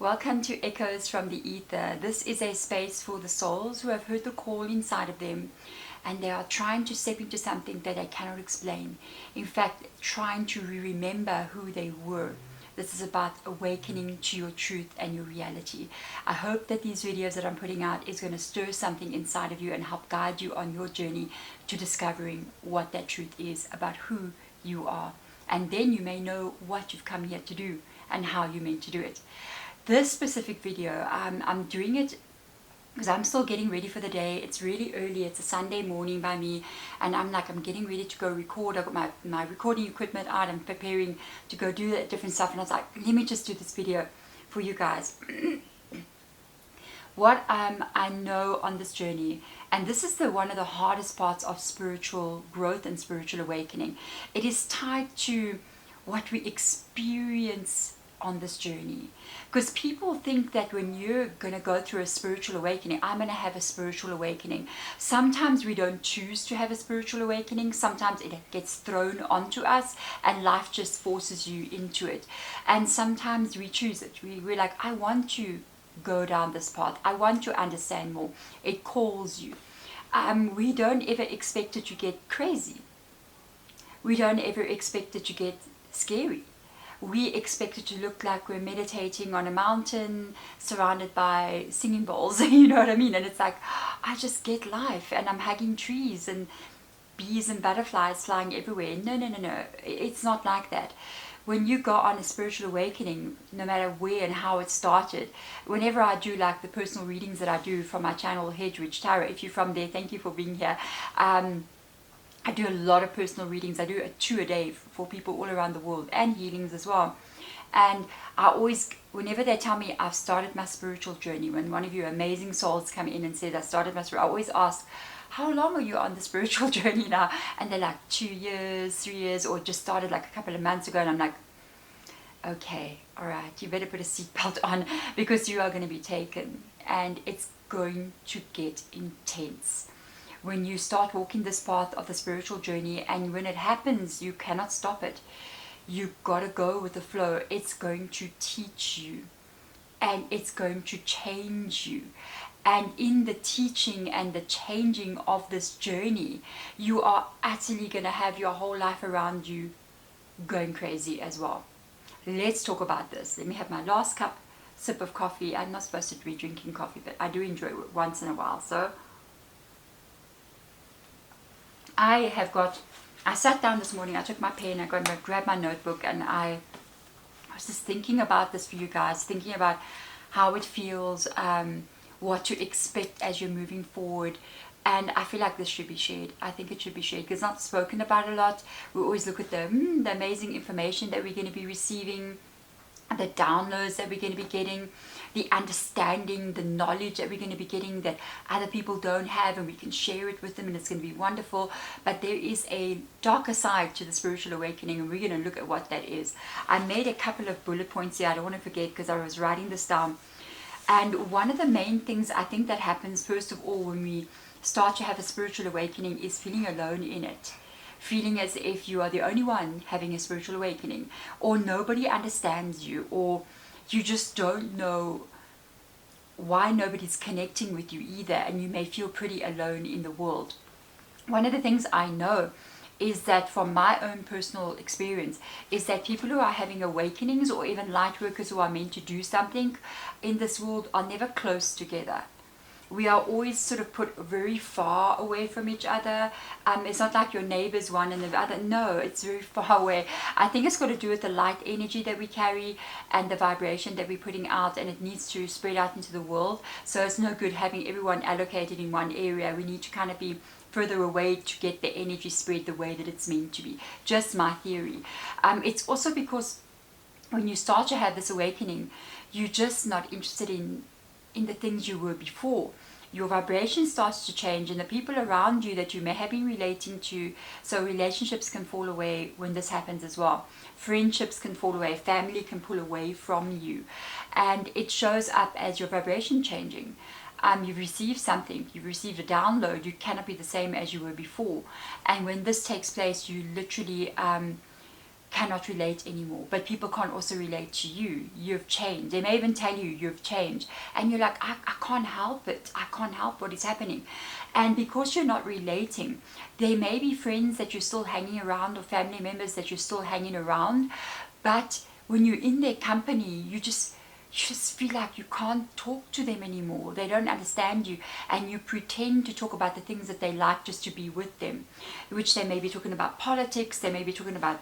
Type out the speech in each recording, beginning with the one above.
Welcome to Echoes from the Ether. This is a space for the souls who have heard the call inside of them and they are trying to step into something that they cannot explain. In fact, trying to remember who they were. This is about awakening to your truth and your reality. I hope that these videos that I'm putting out is going to stir something inside of you and help guide you on your journey to discovering what that truth is about who you are. And then you may know what you've come here to do and how you're meant to do it. This specific video, I'm doing it because I'm still getting ready for the day. It's really early. It's a Sunday morning by me, and I'm getting ready to go record. I've got my recording equipment out. I'm preparing to go do that different stuff, and I was like, let me just do this video for you guys. What I know on this journey, and this is one of the hardest parts of spiritual growth and spiritual awakening. It is tied to what we experience on this journey, because people think that when you're going to go through a spiritual awakening, I'm going to have a spiritual awakening. Sometimes we don't choose to have a spiritual awakening. Sometimes it gets thrown onto us and life just forces you into it. And sometimes we choose it. We're like, I want to go down this path. I want to understand more. It calls you. We don't ever expect it to get crazy. We don't ever expect it to get scary. We expect it to look like we're meditating on a mountain surrounded by singing bowls, you know what I mean? And it's like, I just get life and I'm hugging trees and bees and butterflies flying everywhere. No. It's not like that. When you go on a spiritual awakening, no matter where and how it started, whenever I do like the personal readings that I do from my channel, Hedgeridge Tarot, if you're from there, thank you for being here. I do a lot of personal readings. I do 2 a day for people all around the world, and healings as well. And I always, whenever they tell me I've started my spiritual journey, when one of you amazing souls come in and says I started my spiritual, I always ask, how long are you on the spiritual journey now? And they're like 2 years, 3 years, or just started like a couple of months ago. And I'm like, okay, all right, you better put a seatbelt on because you are going to be taken, and it's going to get intense. When you start walking this path of the spiritual journey, and when it happens, you cannot stop it. You've got to go with the flow. It's going to teach you, and it's going to change you. And in the teaching and the changing of this journey, you are utterly going to have your whole life around you going crazy as well. Let's talk about this. Let me have my last sip of coffee. I'm not supposed to be drinking coffee, but I do enjoy it once in a while. So I sat down this morning, I took my pen, I grabbed my notebook, and I was just thinking about this for you guys, thinking about how it feels, what to expect as you're moving forward. And I feel like this should be shared. I think it should be shared because it's not spoken about a lot. We always look at the amazing information that we're going to be receiving, the downloads that we're going to be getting, the understanding, the knowledge that we're going to be getting that other people don't have, and we can share it with them, and it's going to be wonderful. But there is a darker side to the spiritual awakening, and we're going to look at what that is. I made a couple of bullet points here. I don't want to forget because I was writing this down. And one of the main things I think that happens, first of all, when we start to have a spiritual awakening is feeling alone in it. Feeling as if you are the only one having a spiritual awakening, or nobody understands you, or you just don't know why nobody's connecting with you either, and you may feel pretty alone in the world. One of the things I know is that from my own personal experience is that people who are having awakenings, or even light workers who are meant to do something in this world, are never close together. We are always sort of put very far away from each other. It's not like your neighbor's one and the other. No, it's very far away. I think it's got to do with the light energy that we carry and the vibration that we're putting out, and it needs to spread out into the world. So it's no good having everyone allocated in one area. We need to kind of be further away to get the energy spread the way that it's meant to be. Just my theory. It's also because when you start to have this awakening, you're just not interested in the things you were before. Your vibration starts to change, and the people around you that you may have been relating to, so relationships can fall away when this happens as well. Friendships can fall away, family can pull away from you, and it shows up as your vibration changing. You've received something, you've received a download, you cannot be the same as you were before. And when this takes place, you literally cannot relate anymore, but people can't also relate to you. You've changed. They may even tell you you've changed, and you're like, I can't help it. I can't help what is happening. And because you're not relating, there may be friends that you're still hanging around, or family members that you're still hanging around, but when you're in their company, you just feel like you can't talk to them anymore. They don't understand you, and you pretend to talk about the things that they like just to be with them, which they may be talking about politics, they may be talking about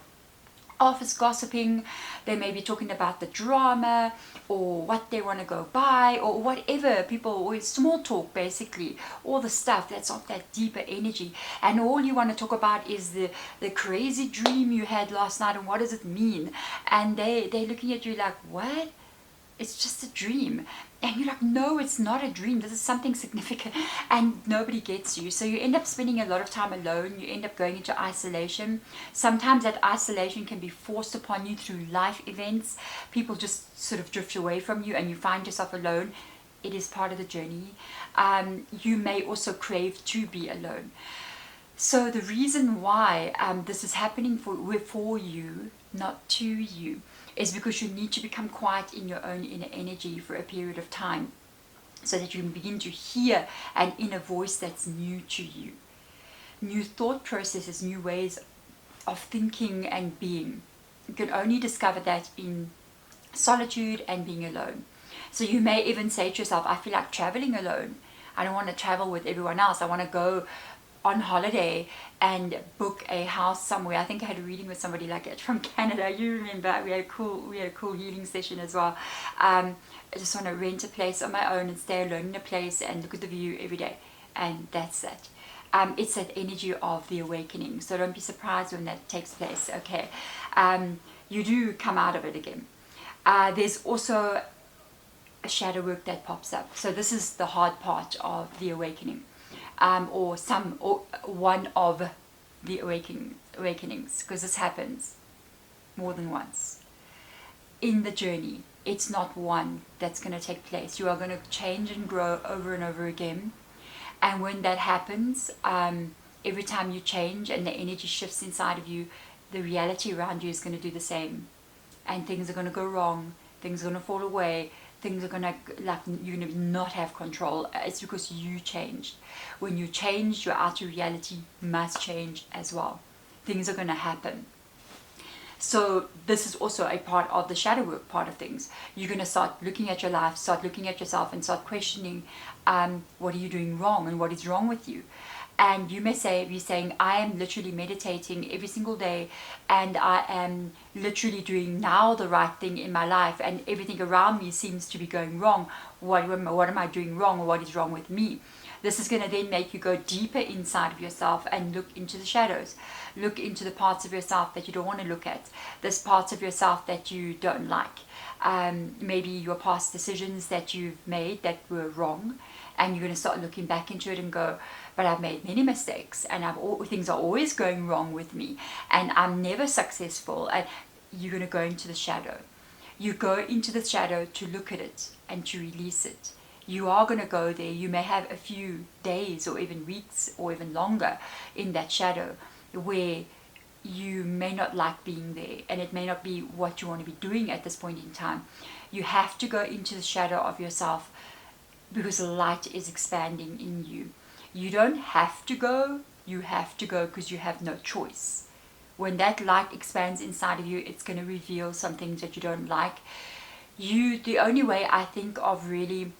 office gossiping, they may be talking about the drama or what they want to go buy or whatever. People always small talk, basically all the stuff that's of that deeper energy, and all you want to talk about is the crazy dream you had last night and what does it mean. And they're looking at you like, what? It's just a dream. And you're like, no, it's not a dream. This is something significant. And nobody gets you. So you end up spending a lot of time alone. You end up going into isolation. Sometimes that isolation can be forced upon you through life events. People just sort of drift away from you and you find yourself alone. It is part of the journey. You may also crave to be alone. So the reason why this is happening for you, not to you, is because you need to become quiet in your own inner energy for a period of time, so that you can begin to hear an inner voice that's new to you. New thought processes, new ways of thinking and being. You can only discover that in solitude and being alone. So you may even say to yourself, I feel like traveling alone. I don't want to travel with everyone else. I want to go on holiday and book a house somewhere. I think I had a reading with somebody like it from Canada. You remember we had a cool healing session as well. I just want to rent a place on my own and stay alone in a place and look at the view every day, and that's it. It's that energy of the awakening. So don't be surprised when that takes place. Okay, you do come out of it again. There's also a shadow work that pops up. So this is the hard part of the awakening. Or one of the awakenings, because this happens more than once in the journey. It's not one that's going to take place. You are going to change and grow over and over again, and when that happens, every time you change and the energy shifts inside of you, the reality around you is going to do the same, and things are going to go wrong, things are going to fall away, things are going to, like, you're going to not have control. It's because you changed. When you change, your outer reality must change as well. Things are going to happen. So this is also a part of the shadow work part of things. You're going to start looking at your life, start looking at yourself, and start questioning what are you doing wrong and what is wrong with you. And you may be saying, I am literally meditating every single day, and I am literally doing now the right thing in my life, and everything around me seems to be going wrong. What am I doing wrong, or what is wrong with me? This is going to then make you go deeper inside of yourself and look into the shadows. Look into the parts of yourself that you don't want to look at. There's parts of yourself that you don't like. Maybe your past decisions that you've made that were wrong, and you're going to start looking back into it and go, but I've made many mistakes, and things are always going wrong with me, and I'm never successful. And you're going to go into the shadow. You go into the shadow to look at it and to release it. You are going to go there. You may have a few days or even weeks or even longer in that shadow where you may not like being there, and it may not be what you want to be doing at this point in time. You have to go into the shadow of yourself because the light is expanding in you. You don't have to go, you have to go because you have no choice. When that light expands inside of you, it's going to reveal some things that you don't like. The only way I think of really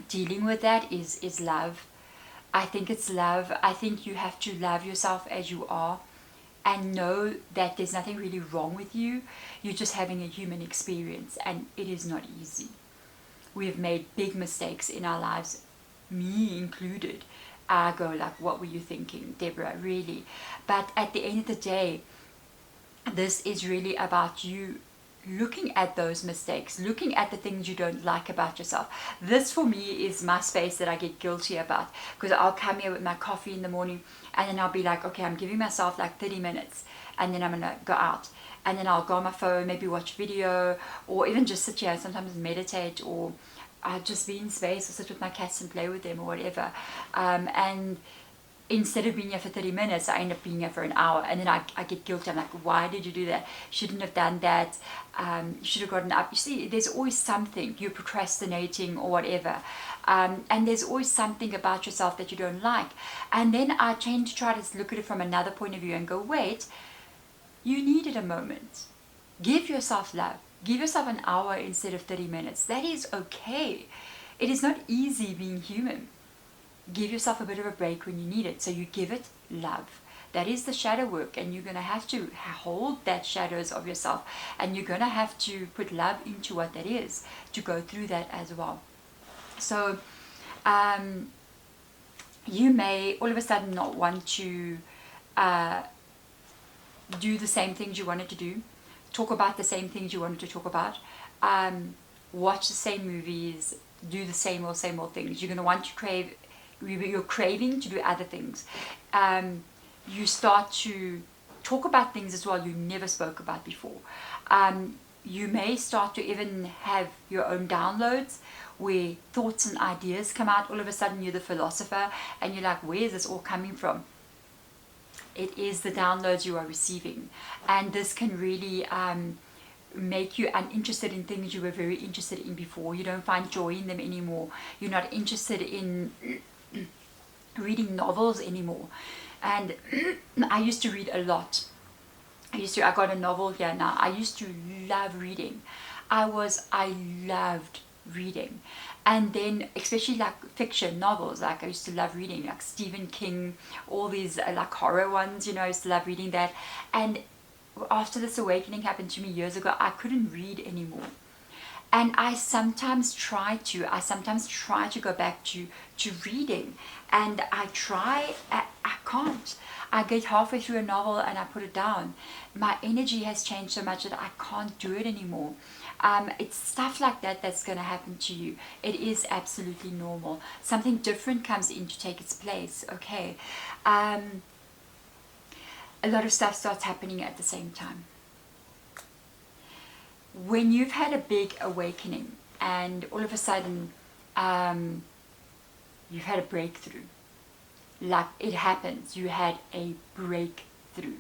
dealing with that is love. I think it's love. I think you have to love yourself as you are and know that there's nothing really wrong with you. You're just having a human experience, and it is not easy. We have made big mistakes in our lives, me included. I go like, what were you thinking, Deborah, really? But at the end of the day, this is really about you looking at those mistakes, looking at the things you don't like about yourself. This for me is my space that I get guilty about, because I'll come here with my coffee in the morning, and then I'll be like, okay, I'm giving myself like 30 minutes, and then I'm gonna go out, and then I'll go on my phone, maybe watch video, or even just sit here and sometimes meditate, or I'll just be in space or sit with my cats and play with them or whatever. And instead of being here for 30 minutes, I end up being here for an hour, and then I get guilty. I'm like, why did you do that? Shouldn't have done that. You should have gotten up. You see, there's always something. You're procrastinating or whatever. And there's always something about yourself that you don't like. And then I tend to try to look at it from another point of view and go, wait, you needed a moment. Give yourself love. Give yourself an hour instead of 30 minutes. That is okay. It is not easy being human. Give yourself a bit of a break when you need it. So you give it love. That is the shadow work, and you're going to have to hold that shadows of yourself, and you're going to have to put love into what that is to go through that as well. So you may all of a sudden not want to do the same things you wanted to do, talk about the same things you wanted to talk about, watch the same movies, do the same old things. You're going to want to you're craving to do other things. You start to talk about things as well you never spoke about before. You may start to even have your own downloads where thoughts and ideas come out. All of a sudden you're the philosopher and you're like, where is this all coming from? It is the downloads you are receiving, and this can really make you uninterested in things you were very interested in before. You don't find joy in them anymore. You're not interested in reading novels anymore. And I used to read a lot. I got a novel here now. I used to love reading. I loved reading. And then especially like fiction novels, like I used to love reading like Stephen King, all these like horror ones, I used to love reading that. And after this awakening happened to me years ago, I couldn't read anymore. And I sometimes try to go back to reading, and I can't. I get halfway through a novel and I put it down. My energy has changed so much that I can't do it anymore. It's stuff like that that's going to happen to you. It is absolutely normal. Something different comes in to take its place, okay? A lot of stuff starts happening at the same time. When you've had a big awakening and all of a sudden you've had a breakthrough, like it happens, you had a breakthrough.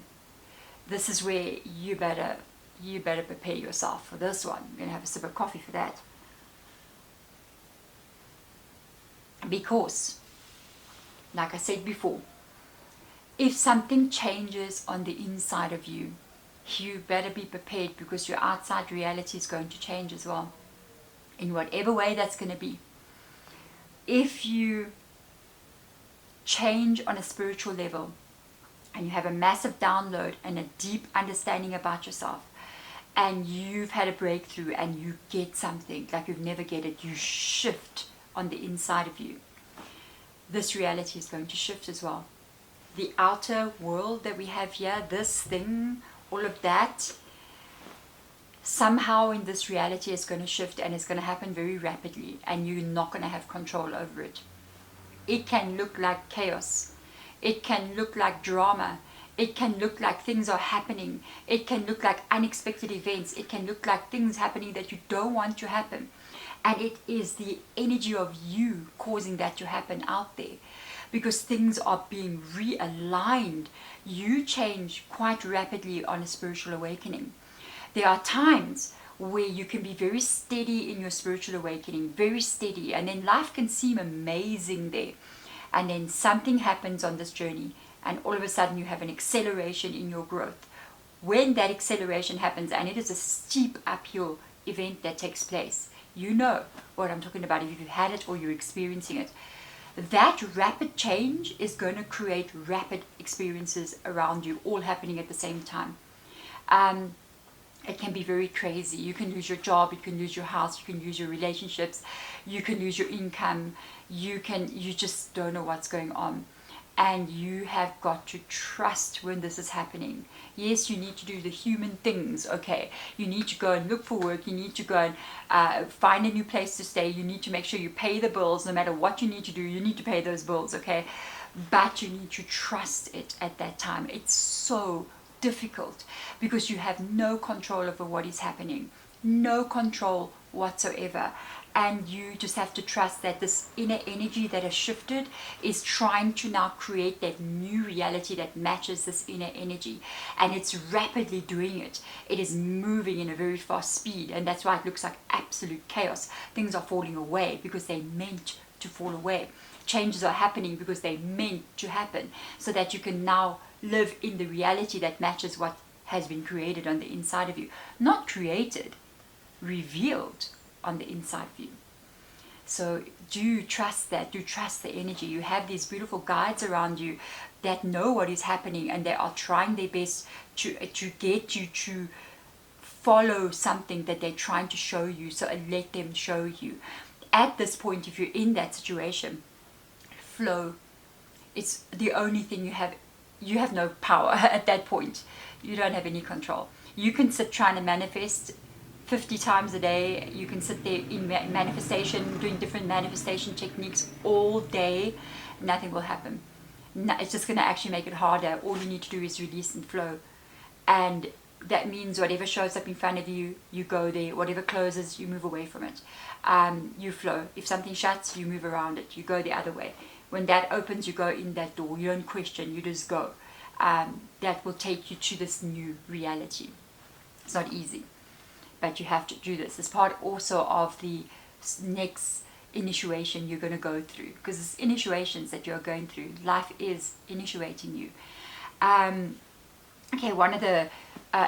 This is where you better prepare yourself for this one. You're going to have a sip of coffee for that. Because, like I said before, if something changes on the inside of you, you better be prepared, because your outside reality is going to change as well, in whatever way that's going to be. If you change on a spiritual level and you have a massive download and a deep understanding about yourself, and you've had a breakthrough and you get something like you've never get it, you shift on the inside of you, this reality is going to shift as well. The outer world that we have here, this thing, all of that, somehow in this reality is going to shift, and it's going to happen very rapidly, and you're not going to have control over it. It can look like chaos. It can look like drama. It can look like things are happening. It can look like unexpected events. It can look like things happening that you don't want to happen. And it is the energy of you causing that to happen out there, because things are being realigned. You change quite rapidly on a spiritual awakening. There are times where you can be very steady in your spiritual awakening, very steady, and then life can seem amazing there. And then something happens on this journey, and all of a sudden you have an acceleration in your growth. When that acceleration happens, and it is a steep uphill event that takes place, you know what I'm talking about if you've had it or you're experiencing it. That rapid change is going to create rapid experiences around you, all happening at the same time. It can be very crazy. You can lose your job, you can lose your house, you can lose your relationships, you can lose your income, you just don't know what's going on. And you have got to trust when this is happening. Yes, you need to do the human things, okay. You need to go and look for work, you need to go and find a new place to stay, you need to make sure you pay the bills. No matter what you need to do, you need to pay those bills, okay. But you need to trust it at that time. It's so difficult because you have no control over what is happening. No control whatsoever. and you just have to trust that this inner energy that has shifted is trying to now create that new reality that matches this inner energy, and it's rapidly doing it. It is moving in a very fast speed, and that's why it looks like absolute chaos. Things are falling away because they're meant to fall away. Changes are happening because they're meant to happen, so that you can now live in the reality that matches what has been created on the inside of you. Not created, revealed on the inside of you. So do trust that. Do trust the energy. You have these beautiful guides around you that know what is happening, and they are trying their best to get you to follow something that they're trying to show you. So let them show you. At this point, if you're in that situation, flow. It's the only thing you have. You have no power at that point. You don't have any control. You can sit trying to manifest 50 times a day. You can sit there in manifestation, doing different manifestation techniques all day. Nothing will happen. No, it's just going to actually make it harder. All you need to do is release and flow. And that means whatever shows up in front of you, you go there. Whatever closes, you move away from it. You flow. If something shuts, you move around it. You go the other way. When that opens, you go in that door. You don't question, you just go. That will take you to this new reality. It's not easy, but you have to do this. It's part also of the next initiation you're going to go through, because it's initiations that you're going through. Life is initiating you. Okay, one of the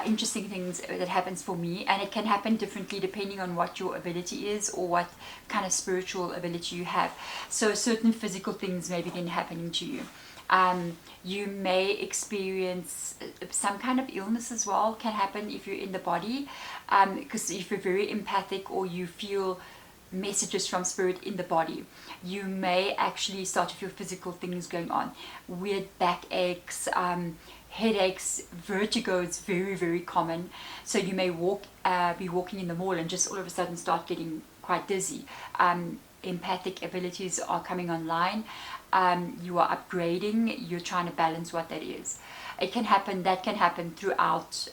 interesting things that happens for me, and it can happen differently depending on what your ability is or what kind of spiritual ability you have. So certain physical things may begin happening to you. You may experience some kind of illness as well, can happen if you're in the body, because if you're very empathic or you feel messages from spirit in the body, you may actually start to feel physical things going on. Weird backaches, headaches, vertigo is very, very common. So you may be walking in the mall and just all of a sudden start getting quite dizzy. Empathic abilities are coming online. You are upgrading. You're trying to balance what that is. It can happen. That can happen throughout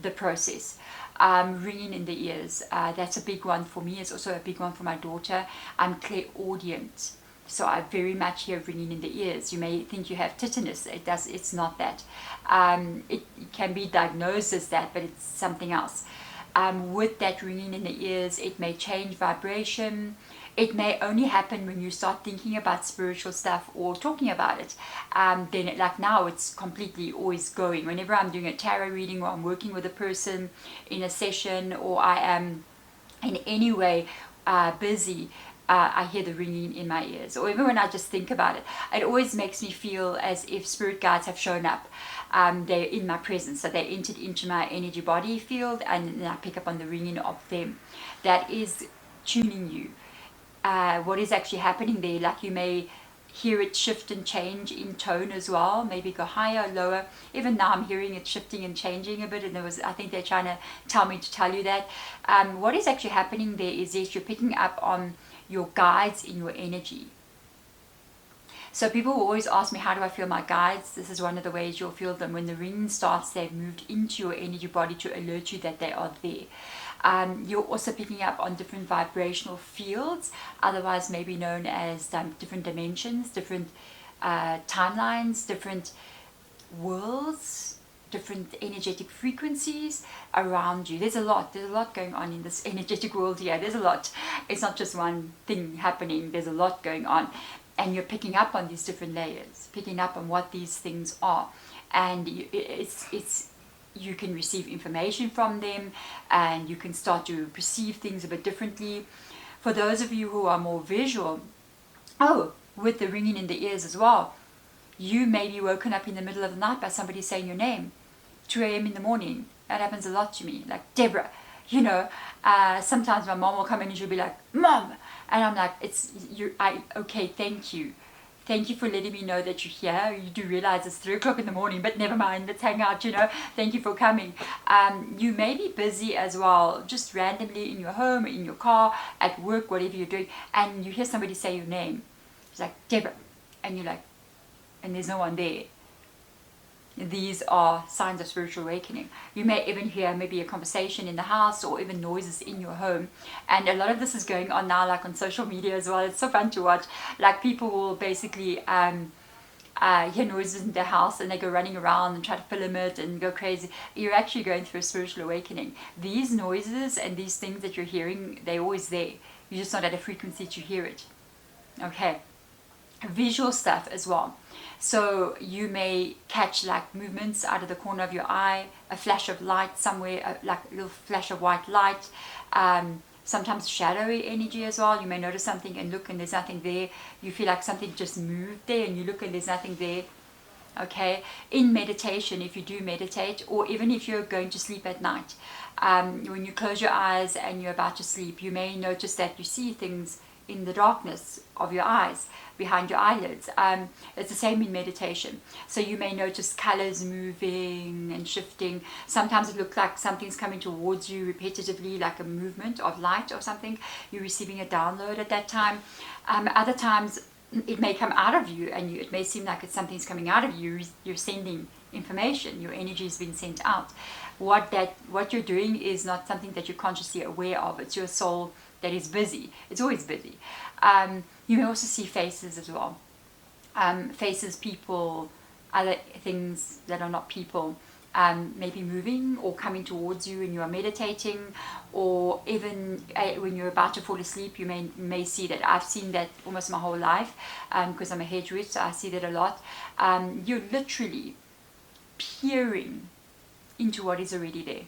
the process. Ringing in the ears. That's a big one for me. It's also a big one for my daughter. I'm clairaudient. So I very much hear ringing in the ears. You may think you have tetanus. It's not that. It can be diagnosed as that, but it's something else. With that ringing in the ears, it may change vibration. It may only happen when you start thinking about spiritual stuff or talking about it. Then, like now, it's completely always going. Whenever I'm doing a tarot reading or I'm working with a person in a session or I am in any way busy, I hear the ringing in my ears. Or even when I just think about it, it always makes me feel as if spirit guides have shown up. They're in my presence, so they entered into my energy body field, and then I pick up on the ringing of them. That is tuning you. What is actually happening there, like you may hear it shift and change in tone as well, maybe go higher, lower. Even now I'm hearing it shifting and changing a bit, and I think they're trying to tell me to tell you that. What is actually happening there is that you're picking up on your guides in your energy. So people will always ask me, how do I feel my guides? This is one of the ways you'll feel them. When the ringing starts, they've moved into your energy body to alert you that they are there. You're also picking up on different vibrational fields, otherwise maybe known as different dimensions, different timelines, different worlds, different energetic frequencies around you. There's a lot going on in this energetic world here. There's a lot. It's not just one thing happening. There's a lot going on. And you're picking up on these different layers, picking up on what these things are. And you can receive information from them, and you can start to perceive things a bit differently. For those of you who are more visual, with the ringing in the ears as well, you may be woken up in the middle of the night by somebody saying your name, 2 a.m. in the morning. That happens a lot to me, like Deborah. Sometimes my mom will come in and she'll be like, Mom, and I'm like, okay, thank you. Thank you for letting me know that you're here. You do realize it's 3 o'clock in the morning, but never mind, let's hang out, Thank you for coming. You may be busy as well, just randomly in your home, in your car, at work, whatever you're doing, and you hear somebody say your name. It's like, Deborah. And you're like, and there's no one there. these are signs of spiritual awakening. You may even hear maybe a conversation in the house or even noises in your home. And a lot of this is going on now, like on social media as well. It's so fun to watch. Like people will basically hear noises in their house and they go running around and try to film it and go crazy. You're actually going through a spiritual awakening. These noises and these things that you're hearing, they're always there. You're just not at a frequency to hear it. Okay. Visual stuff as well. So you may catch like movements out of the corner of your eye, a flash of light somewhere, like a little flash of white light. Sometimes shadowy energy as well. You may notice something and look and there's nothing there. You feel like something just moved there and you look and there's nothing there. Okay, in meditation, if you do meditate, or even if you're going to sleep at night, when you close your eyes and you're about to sleep, you may notice that you see things in the darkness of your eyes, behind your eyelids. It's the same in meditation. So you may notice colors moving and shifting. Sometimes it looks like something's coming towards you repetitively, like a movement of light or something. You're receiving a download at that time. Other times it may come out of you, and it may seem like something's coming out of you. You're sending information. Your energy is being sent out. What you're doing is not something that you're consciously aware of. It's your soul that is busy. It's always busy. You may also see faces as well. Faces, people, other things that are not people, maybe moving or coming towards you when you are meditating, or even when you're about to fall asleep. You may see that. I've seen that almost my whole life, because I'm a hedge, so I see that a lot. You're literally peering into what is already there.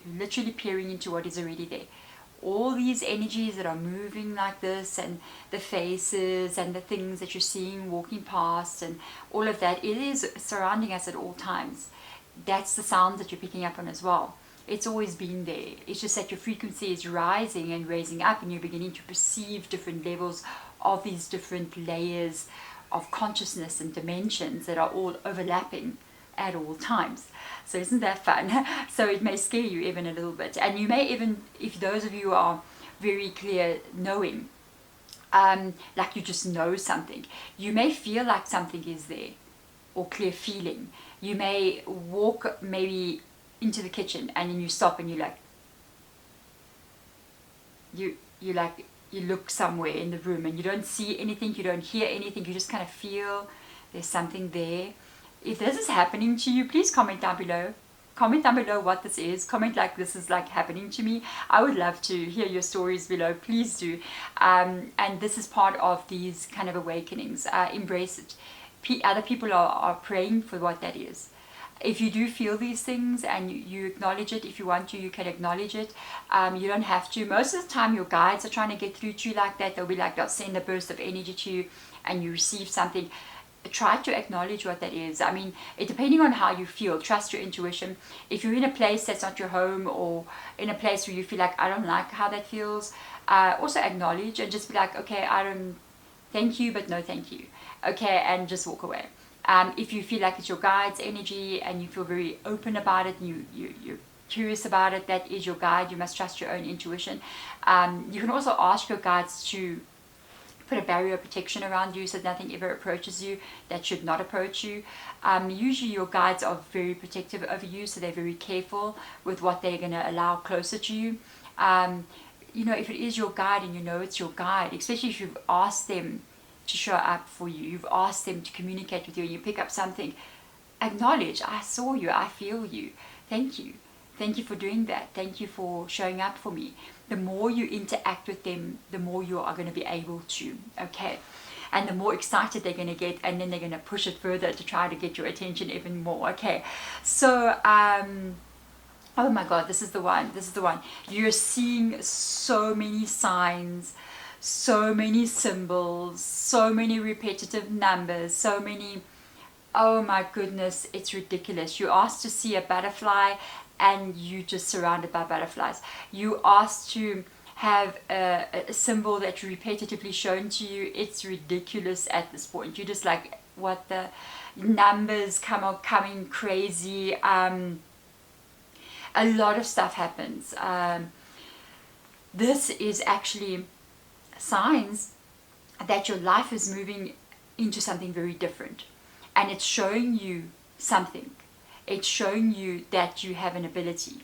You're literally peering into what is already there. All these energies that are moving like this, and the faces and the things that you're seeing walking past and all of that, it is surrounding us at all times. That's the sound that you're picking up on as well. It's always been there. It's just that your frequency is rising and raising up, and you're beginning to perceive different levels of these different layers of consciousness and dimensions that are all overlapping at all times. So isn't that fun? So it may scare you even a little bit. And you may even, if those of you are very clear knowing, like you just know something, you may feel like something is there, or clear feeling. You may walk maybe into the kitchen and then you stop and you're like, you look somewhere in the room and you don't see anything, you don't hear anything, you just kind of feel there's something there. If this is happening to you, please comment down below. Comment down below what this is. Comment like this is like happening to me. I would love to hear your stories below. Please do. And this is part of these kind of awakenings. Embrace it. Other people are praying for what that is. If you do feel these things and you acknowledge it, if you want to, you can acknowledge it. You don't have to. Most of the time your guides are trying to get through to you like that. They'll send a burst of energy to you and you receive something. Try to acknowledge what that is. I mean, depending on how you feel, trust your intuition. If you're in a place that's not your home, or in a place where you feel like, I don't like how that feels, also acknowledge and just be like, okay, thank you, but no thank you. Okay, and just walk away. If you feel like it's your guide's energy and you feel very open about it and you're curious about it, that is your guide. You must trust your own intuition. You can also ask your guides to put a barrier of protection around you so that nothing ever approaches you that should not approach you. Usually your guides are very protective over you, so they're very careful with what they're going to allow closer to you. If it is your guide and you know it's your guide, especially if you've asked them to show up for you, you've asked them to communicate with you, and you pick up something, acknowledge, I saw you, I feel you, thank you. Thank you for doing that. Thank you for showing up for me. The more you interact with them, the more you are going to be able to, okay? And the more excited they're going to get, and then they're going to push it further to try to get your attention even more, okay? So, oh my God, this is the one. You're seeing so many signs, so many symbols, so many repetitive numbers, so many, oh my goodness, it's ridiculous. You're asked to see a butterfly, and you just surrounded by butterflies. You asked to have a symbol that's repetitively shown to you. It's ridiculous at this point. You're just like, what the numbers coming crazy. A lot of stuff happens. This is actually signs that your life is moving into something very different. and it's showing you something. It's showing you that you have an ability.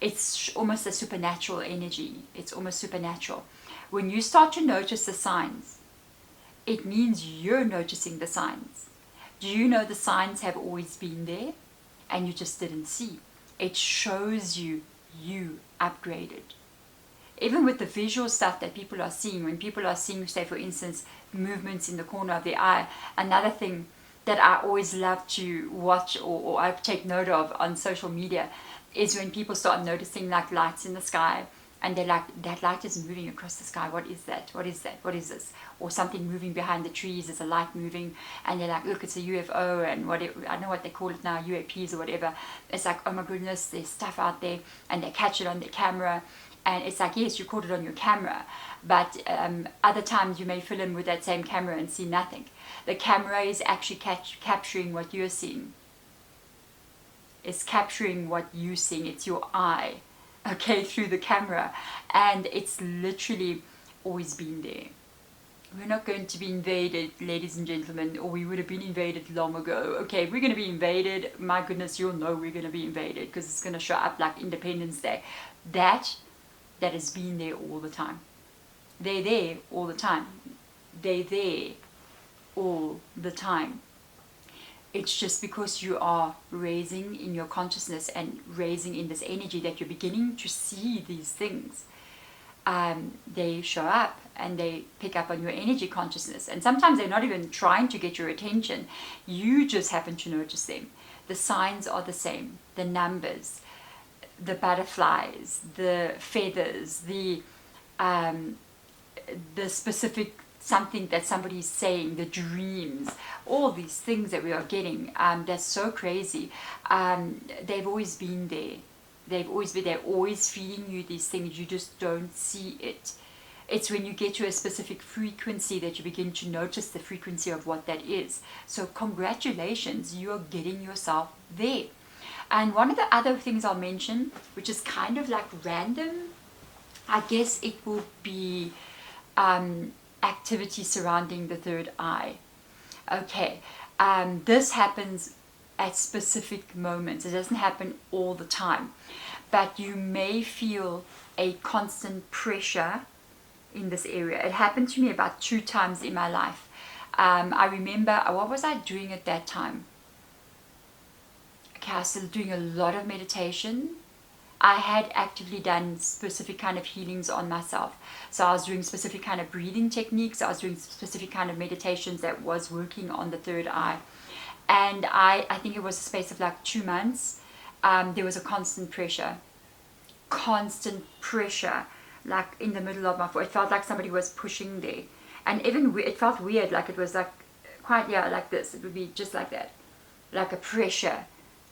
It's almost a supernatural energy. It's almost supernatural. When you start to notice the signs, it means you're noticing the signs. Do you know the signs have always been there and you just didn't see? It shows you upgraded. Even with the visual stuff that people are seeing, when people are seeing, say for instance, movements in the corner of the eye, another thing that I always love to watch or I take note of on social media is when people start noticing like lights in the sky, and they're like, that light is moving across the sky, what is that, what is that, what is this? Or something moving behind the trees, there's a light moving, and they're like, look, it's a UFO, and whatever, I don't know what they call it now, UAPs or whatever. It's like, oh my goodness, there's stuff out there, and they catch it on their camera, and it's like, yes, you caught it on your camera, but other times you may film with that same camera and see nothing. The camera is actually capturing what you're seeing. It's capturing what you're seeing, it's your eye, okay, through the camera, and it's literally always been there. We're not going to be invaded, ladies and gentlemen, or we would have been invaded long ago. Okay, if we're going to be invaded, my goodness, you'll know we're going to be invaded, because it's going to show up like Independence Day. That has been there all the time. They're there all the time. They're there all the time. It's just because you are raising in your consciousness and raising in this energy that you're beginning to see these things. They show up and they pick up on your energy consciousness. And sometimes they're not even trying to get your attention. You just happen to notice them. The signs are the same. The numbers, the butterflies, the feathers, the specific something that somebody's saying, the dreams, all these things that we are getting, that's so crazy. They've always been there. They've always been there, always feeding you these things. You just don't see it. It's when you get to a specific frequency that you begin to notice the frequency of what that is. So congratulations, you are getting yourself there. And one of the other things I'll mention, which is kind of like random, I guess it will be activity surrounding the third eye. Okay, this happens at specific moments. It doesn't happen all the time, but you may feel a constant pressure in this area. It happened to me about 2 times in my life. I remember, what was I doing at that time? Okay, I was still doing a lot of meditation. I had actively done specific kind of healings on myself. So I was doing specific kind of breathing techniques. I was doing specific kind of meditations that was working on the third eye. And I think it was a space of like 2 months. There was a constant pressure, like in the middle of my foot. It felt like somebody was pushing there. And even it felt weird, like it was like quite, yeah, like this. It would be just like that, like a pressure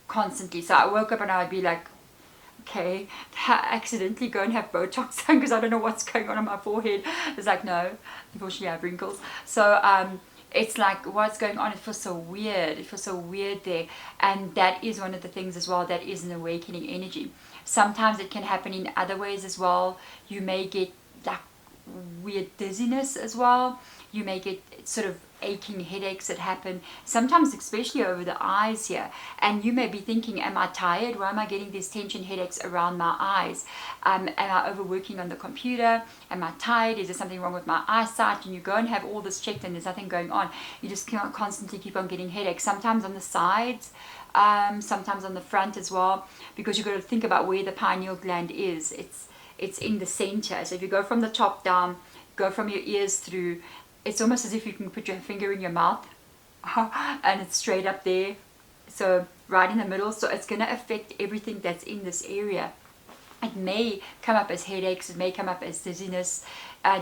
constantly. So I woke up and I would be like, okay, accidentally go and have Botox done because I don't know what's going on my forehead. It's like, no, unfortunately I have wrinkles. So it's like, what's going on? It feels so weird. It feels so weird there. And that is one of the things as well that is an awakening energy. Sometimes it can happen in other ways as well. You may get like weird dizziness as well. You may get sort of aching headaches that happen, sometimes especially over the eyes here. And you may be thinking, am I tired? Why am I getting these tension headaches around my eyes? Am I overworking on the computer? Am I tired? Is there something wrong with my eyesight? And you go and have all this checked and there's nothing going on. You just can't constantly keep on getting headaches, sometimes on the sides, sometimes on the front as well, because you've got to think about where the pineal gland is. It's in the center. So if you go from the top down, go from your ears through, it's almost as if you can put your finger in your mouth and it's straight up there, so right in the middle. So it's going to affect everything that's in this area. It may come up as headaches, it may come up as dizziness.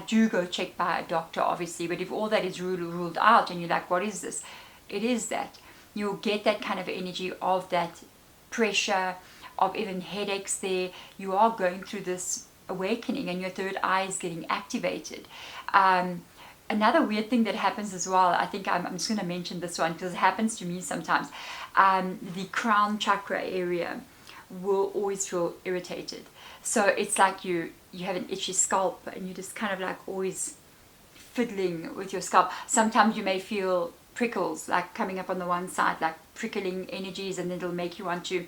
Do go check by a doctor, obviously, but if all that is ruled out and you're like, what is this? It is that. You'll get that kind of energy of that pressure, of even headaches there. You are going through this awakening and your third eye is getting activated. Another weird thing that happens as well, I think I'm just going to mention this one because it happens to me sometimes. The crown chakra area will always feel irritated. So it's like you have an itchy scalp and you just kind of like always fiddling with your scalp. Sometimes you may feel prickles, like coming up on the one side, like prickling energies, and it'll make you want to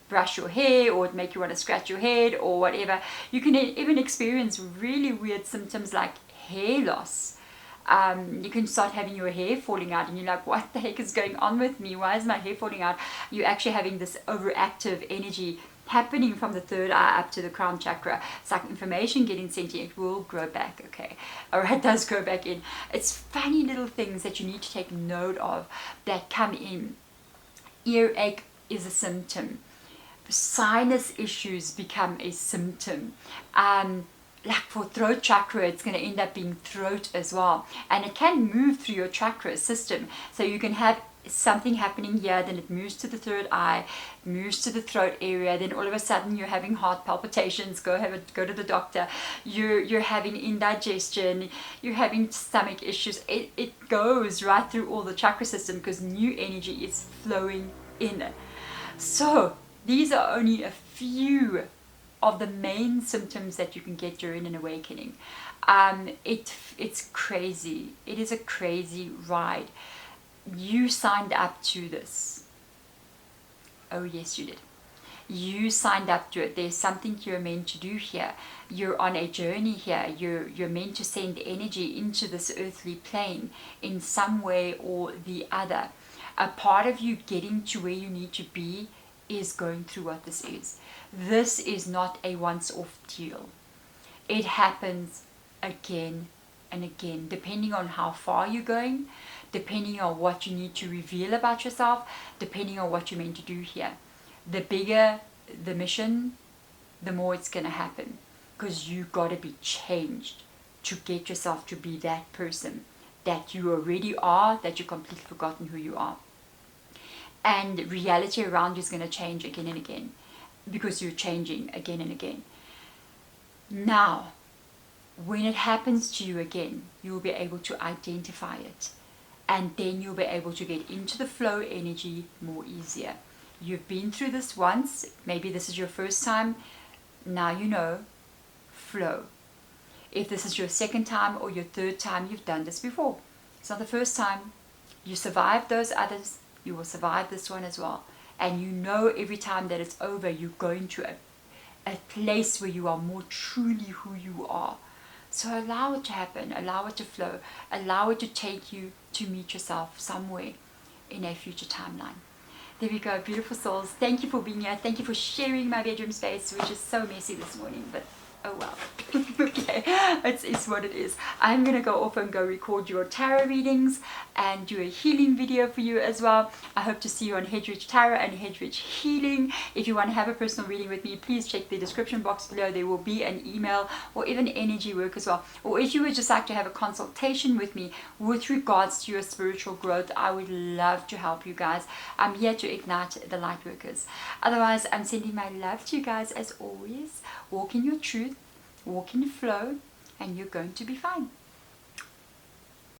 brush your hair, or make you want to scratch your head, or whatever. You can even experience really weird symptoms like hair loss. You can start having your hair falling out, and you're like, what the heck is going on with me? Why is my hair falling out? You're actually having this overactive energy happening from the third eye up to the crown chakra. It's like information getting sent in. It will grow back, okay? Or it does grow back in. It's funny little things that you need to take note of that come in. Earache is a symptom. Sinus issues become a symptom. Like for throat chakra, it's going to end up being throat as well, and it can move through your chakra system. So you can have something happening here, then it moves to the third eye, moves to the throat area, then all of a sudden you're having heart palpitations. Go to the doctor. You're having indigestion, you're having stomach issues. It goes right through all the chakra system because new energy is flowing in. So these are only a few of the main symptoms that you can get during an awakening. It's crazy. It is a crazy ride. You signed up to this. Oh yes, you did. You signed up to it. There's something you're meant to do here. You're on a journey here. You're meant to send energy into this earthly plane in some way or the other. A part of you getting to where you need to be is going through what this is. This is not a once-off deal. It happens again and again, depending on how far you're going, depending on what you need to reveal about yourself, depending on what you're meant to do here. The bigger the mission, the more it's going to happen, because you got to be changed to get yourself to be that person that you already are, that you've completely forgotten who you are. And reality around you is going to change again and again, because you're changing again and again. Now, when it happens to you again, you'll be able to identify it, and then you'll be able to get into the flow energy more easier. You've been through this once, maybe this is your first time. Now you know, flow. If this is your second time or your third time, you've done this before. It's not the first time. You survived those others, you will survive this one as well. And you know every time that it's over, you're going to a place where you are more truly who you are. So allow it to happen, allow it to flow, allow it to take you to meet yourself somewhere in a future timeline. There we go, beautiful souls. Thank you for being here. Thank you for sharing my bedroom space, which is so messy this morning, but oh well. Okay, it's what it is. I'm going to go off and go record your tarot readings and do a healing video for you as well. I hope to see you on Hedrich Tarot and Hedrich Healing. If you want to have a personal reading with me, please check the description box below. There will be an email or even energy work as well. Or if you would just like to have a consultation with me with regards to your spiritual growth, I would love to help you guys. I'm here to ignite the light workers. Otherwise, I'm sending my love to you guys as always. Walk in your truth, walk in the flow, and you're going to be fine.